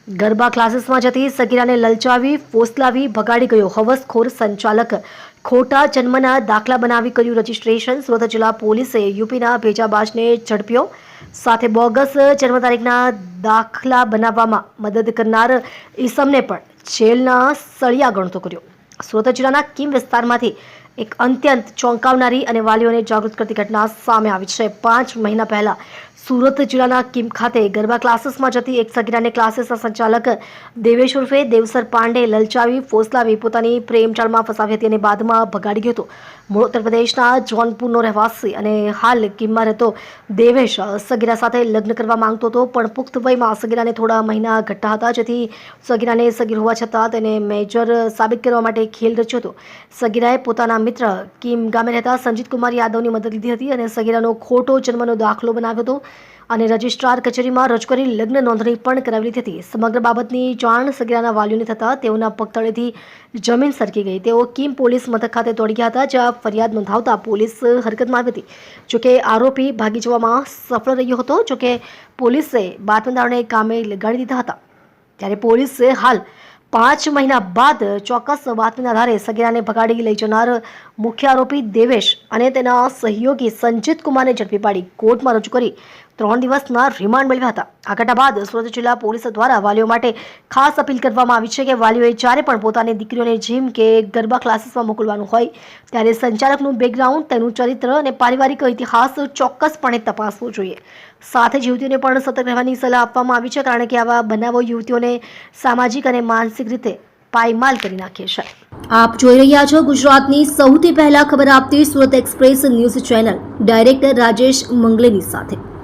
ગરબા ક્લાસીસમાં જતી સગીરાને લલચાવી ફોસલાવી ભગાડી ગયો હવસખોર સંચાલક. ખોટા જન્મના દાખલા બનાવી કર્યું રજીસ્ટ્રેશન. સુરત જિલ્લા પોલીસે યુપીના ભેજાબાજને ઝડપ્યો. સાથે બોગસ જન્મ તારીખના દાખલા બનાવવામાં મદદ કરનાર ઈસમને પણ જેલના સળિયા ગણતો કર્યો. સુરત જિલ્લાના કીમ વિસ્તારમાંથી એક અત્યંત ચોંકાવનારી અને વાલીઓને જાગૃત કરતી ઘટના સામે આવી છે. 5 મહિના પહેલા સુરત જિલ્લાના કીમ ખાતે ગરબા ક્લાસીસમાં જતી એક સગીરાને ક્લાસીસના સંચાલક દેવેશ ઉર્ફે દેવસર પાંડે લલચાવી ફોસલાવી પોતાની પ્રેમજાળમાં ફસાવી હતી અને બાદમાં ભગાડી ગયો હતો. મૂળ ઉત્તર પ્રદેશના જોનપુરનો રહેવાસી અને હાલ કીમમાં રહેતો દેવેશ સગીરા સાથે લગ્ન કરવા માંગતો હતો, પણ પુખ્ત વયમાં સગીરાને થોડા મહિના ઘટ્ટા હતા, જેથી સગીરાને સગીર હોવા છતાં તેને મેજર સાબિત કરવા માટે ખેલ રચ્યો હતો. સગીરાએ પોતાના મિત્ર કીમ ગામે રહેતા સંજીત કુમાર યાદવની મદદ લીધી હતી અને સગીરાનો ખોટો જન્મનો દાખલો બનાવ્યો હતો અને રજિસ્ટ્રાર કચેરીમાં રજૂ કરી લગ્ન નોંધણી પણ કરાવી લીધી હતી. સમગ્ર બાબતની જાણ સગીરાના વાલીઓને થતાં તેઓના પગતળેથી જમીન સરકી ગઈ. તેઓ કીમ પોલીસ મથક ખાતે દોડી ગયા હતા, જ્યાં ફરિયાદ નોંધાવતા પોલીસ હરકતમાં આવી હતી. જોકે આરોપી ભાગી જવામાં સફળ રહ્યો હતો. જોકે પોલીસે બાતમીદારોને કામે લગાડી દીધા હતા. ત્યારે પોલીસે હાલ 5 મહિના બાદ ચોક્કસ બાતમીના આધારે સગીરાને ભગાડી લઈ જનાર મુખ્ય આરોપી દેવેશ અને તેના સહયોગી સંજીત કુમારને ઝડપી પાડી કોર્ટમાં રજૂ કરી 3 દિવસના રિમાન્ડ મેળવ્યા હતા. આ ઘટના બાદ સુરત જિલ્લા પોલીસ દ્વારા વાલીઓ માટે ખાસ અપીલ કરવામાં આવી છે કે વાલીઓએ જ્યારે પણ પોતાની દીકરીઓને જીમ કે ગરબા ક્લાસીસમાં મોકલવાનું હોય ત્યારે સંચાલકનું બેકગ્રાઉન્ડ, તેનું ચરિત્ર અને પારિવારિક ઇતિહાસ ચોક્કસપણે તપાસવો જોઈએ. સાથે જ યુવતીઓને પણ સતર્ક રહેવાની સલાહ આપવામાં આવી છે, કારણ કે આવા બનાવો યુવતીઓને સામાજિક અને માનસિક રીતે પાયમાલ કરી નાખે છે. આપ જોઈ રહ્યા છો ગુજરાતની સૌથી પહેલા ખબર આપતી Surat express news channel director Rajesh મંગલેની સાથે.